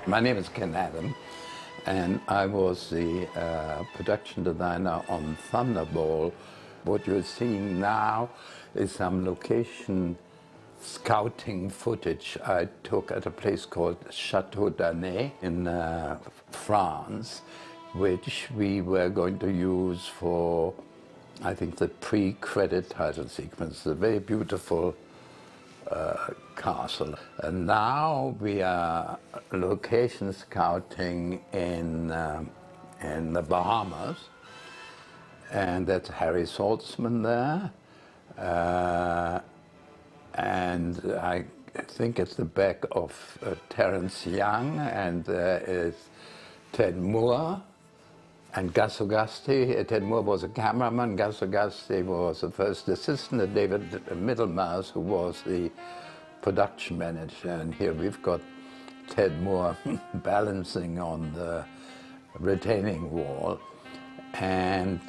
My name is Ken Adam, and I was the production designer on Thunderball. What you're seeing now is some location scouting footage I took at a place called Château d'Annay in France, which we were going to use for, I think, the pre-credit title sequence. A very beautiful castle. And now we are location scouting in the Bahamas, and that's Harry Saltzman there. And I think it's the back of Terence Young, and there is Ted Moore and Gus Augusti. Ted Moore was a cameraman, Gus Augusti was the first assistant, and David Middlemas, who was the production manager. And here we've got Ted Moore balancing on the retaining wall. And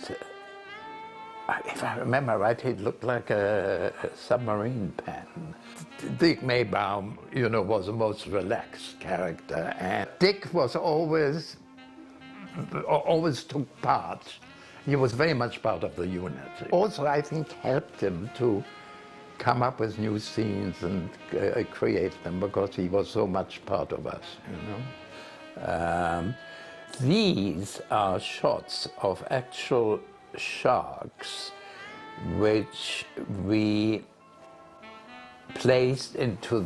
if I remember right, it looked like a submarine pen. Dick Maybaum, you know, was the most relaxed character. And Dick was always took part. He was very much part of the unit. Also, I think, helped him to come up with new scenes and create them, because he was so much part of us, you know. These are shots of actual sharks which we placed into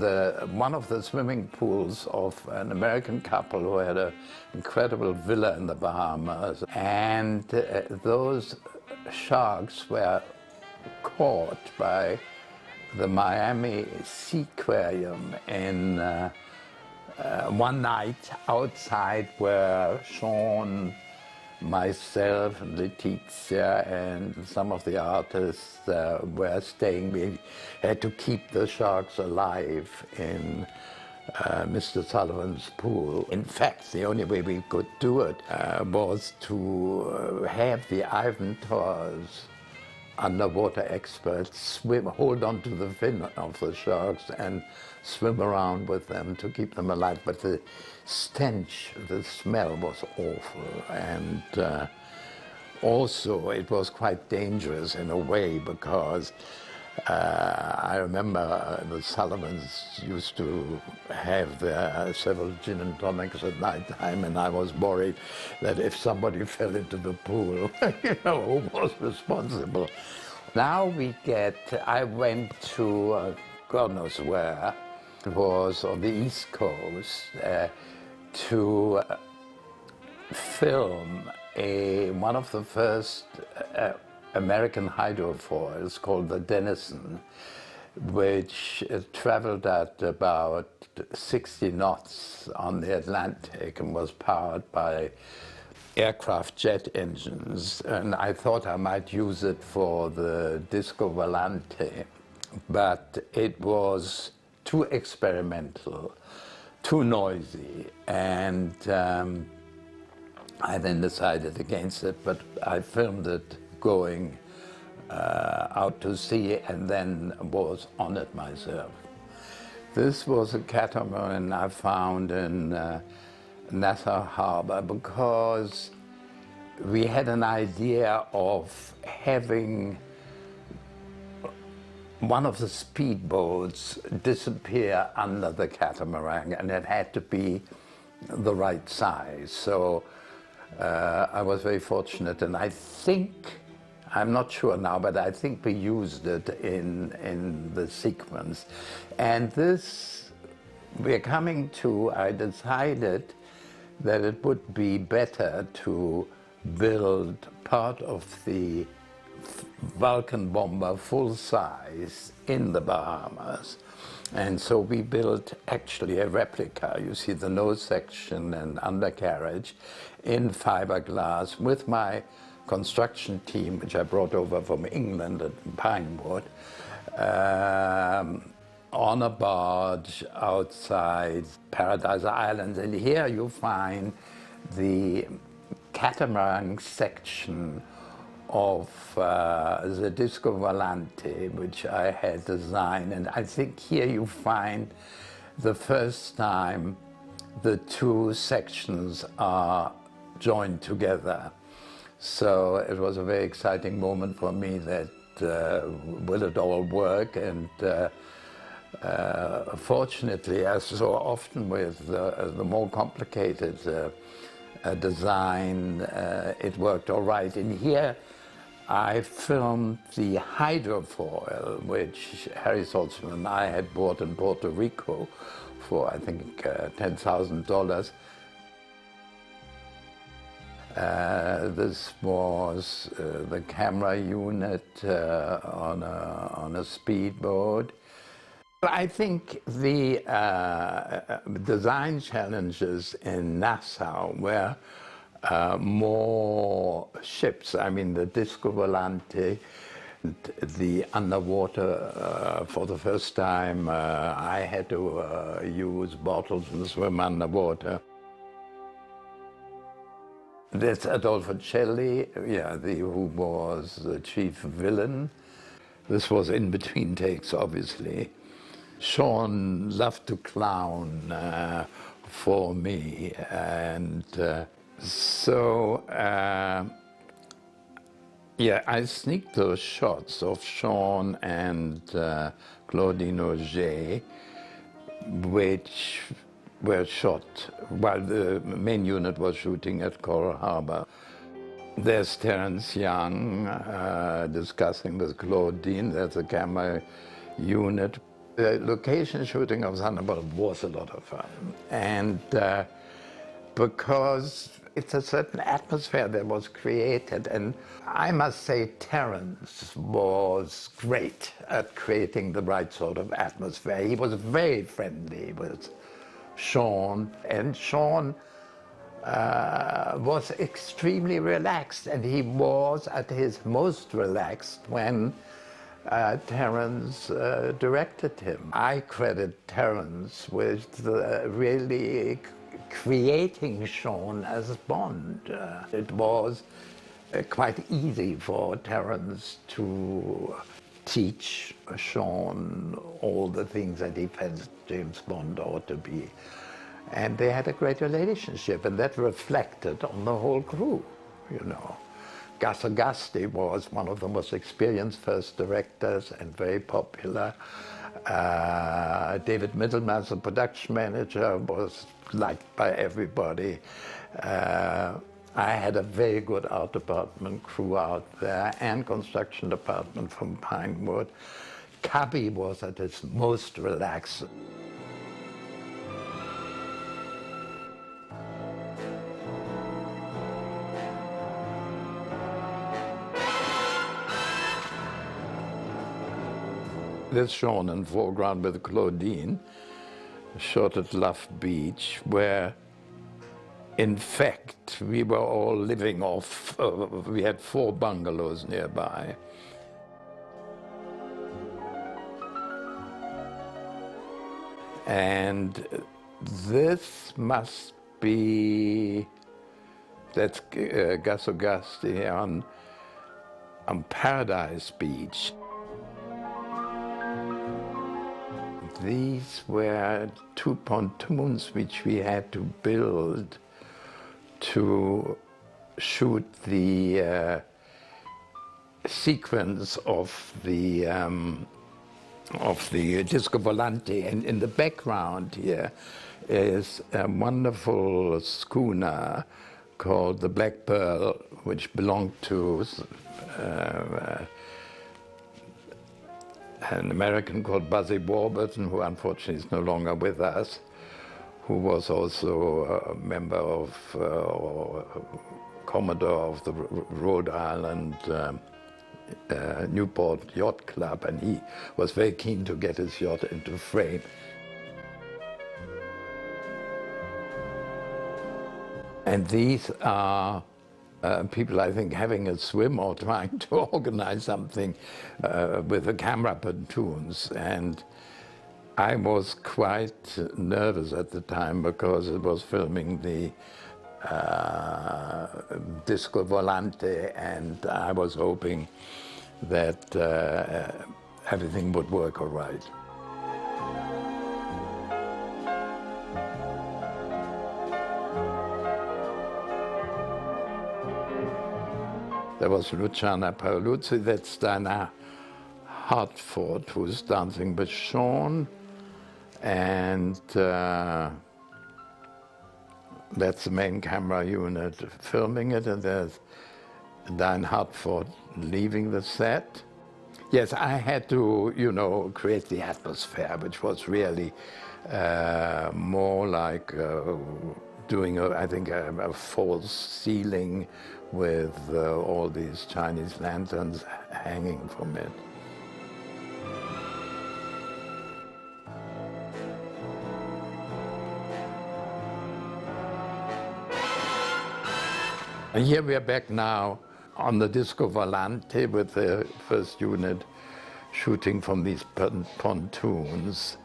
one of the swimming pools of an American couple who had an incredible villa in the Bahamas. And those sharks were caught by the Miami Seaquarium in one night outside, where Sean, myself, and Letizia, and some of the artists were staying. We had to keep the sharks alive in Mr. Sullivan's pool. In fact, the only way we could do it was to have the Ivan Tors underwater experts hold on to the fin of the sharks and swim around with them to keep them alive. But the stench, the smell was awful, and also it was quite dangerous in a way, because I remember the Sullivans used to have their several gin and tonics at night time, and I was worried that if somebody fell into the pool, you know, who was responsible? Now I went to God knows where. It was on the East Coast to film one of the first American hydrofoils called the Denison, which traveled at about 60 knots on the Atlantic and was powered by aircraft jet engines. And I thought I might use it for the Disco Volante, but it was too experimental, too noisy, and I then decided against it, but I filmed it going out to sea and then was on it myself. This was a catamaran I found in Nassau Harbor, because we had an idea of having one of the speedboats disappear under the catamaran, and it had to be the right size. So I was very fortunate, and I think, I'm not sure now, but I think we used it in the sequence. And this, we're coming to, I decided that it would be better to build part of the Vulcan bomber full size in the Bahamas. And so we built actually a replica. You see the nose section and undercarriage in fiberglass with my construction team, which I brought over from England at Pinewood, on a barge outside Paradise Island. And here you find the catamaran section of the Disco Volante, which I had designed. And I think here you find the first time the two sections are joined together. So it was a very exciting moment for me that will it all work? And fortunately, as so often with the more complicated design, it worked all right. And here I filmed the hydrofoil, which Harry Saltzman and I had bought in Puerto Rico for, I think, $10,000. This was the camera unit on a speedboat. I think the design challenges in Nassau were more ships. I mean, the Disco Volante, the underwater, for the first time, I had to use bottles and swim underwater. There's Adolfo Celli, yeah, who was the chief villain. This was in between takes, obviously. Sean loved to clown for me, and yeah, I sneaked those shots of Sean and Claudine Auger, which were shot while the main unit was shooting at Coral Harbor. There's Terence Young discussing with Claudine. There's a camera unit. The location shooting of Thunderball was a lot of fun. And because it's a certain atmosphere that was created, and I must say Terence was great at creating the right sort of atmosphere. He was very friendly with Sean, and Sean was extremely relaxed, and he was at his most relaxed when Terence directed him. I credit Terence with really creating Sean as Bond. It was quite easy for Terence to teach Sean all the things that he felt James Bond ought to be. And they had a great relationship, and that reflected on the whole crew, you know. Gus Augusti was one of the most experienced first directors and very popular. David Middleman, the production manager, was liked by everybody. I had a very good art department crew out there and construction department from Pinewood. Cubby was at his most relaxed. This shown in foreground with Claudine, shot at Love Beach, where in fact we were all living off, we had 4 bungalows nearby. And this must be, that's Gus Augusti on Paradise Beach. These were 2 pontoons which we had to build to shoot the sequence of the Disco Volante. And in the background here is a wonderful schooner called the Black Pearl, which belonged to an American called Buzzy Warburton, who unfortunately is no longer with us, who was also a member of, or Commodore of the Rhode Island Newport Yacht Club, and he was very keen to get his yacht into frame. And these are people, I think, having a swim or trying to organize something with the camera pontoons. And I was quite nervous at the time because it was filming the Disco Volante, and I was hoping that everything would work all right. There was Luciana Paoluzzi, that's Dinah Hartford, who's dancing with Sean, and that's the main camera unit filming it, and there's Dinah Hartford leaving the set. Yes, I had to, you know, create the atmosphere, which was really more like doing, I think, a false ceiling with all these Chinese lanterns hanging from it. And here we are back now on the Disco Volante with the first unit shooting from these pontoons.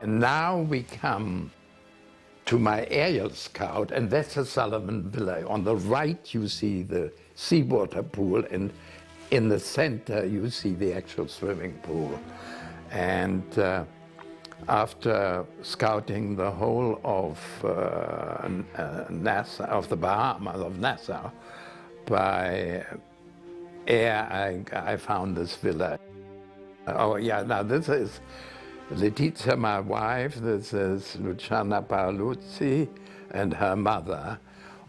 And now we come to my aerial scout, and that's the Sullivan Villa. On the right you see the seawater pool, and in the center you see the actual swimming pool. And after scouting the whole of Nassau, of the Bahamas, of Nassau, by air, I found this villa. Oh yeah, now this is Letizia, my wife. This is Luciana Paoluzzi and her mother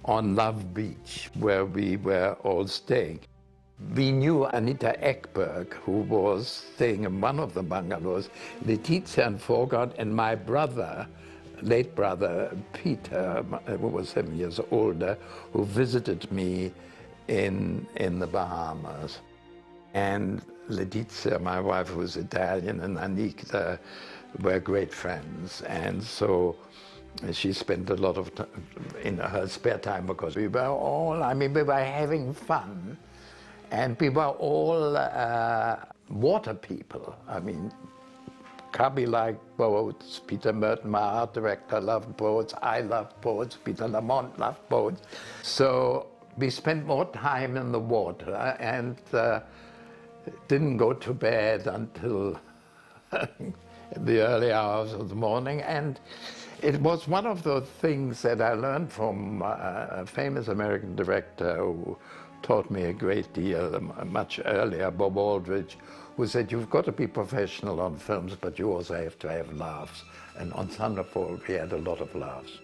on Love Beach, where we were all staying. We knew Anita Ekberg, who was staying in one of the bungalows, Letizia and Fogart, and my brother, late brother Peter, who was 7 years older, who visited me in the Bahamas. And Letizia, my wife, who was Italian, and Anita were great friends. And so she spent a lot of time in her spare time, because we were all, I mean, we were having fun. And we were all water people. I mean, Cubby liked boats, Peter Merton, my art director, loved boats, I loved boats, Peter Lamont loved boats. So we spent more time in the water and didn't go to bed until the early hours of the morning. And it was one of those things that I learned from a famous American director who taught me a great deal much earlier, Bob Aldridge, who said, you've got to be professional on films, but you also have to have laughs. And on Thunderball, we had a lot of laughs.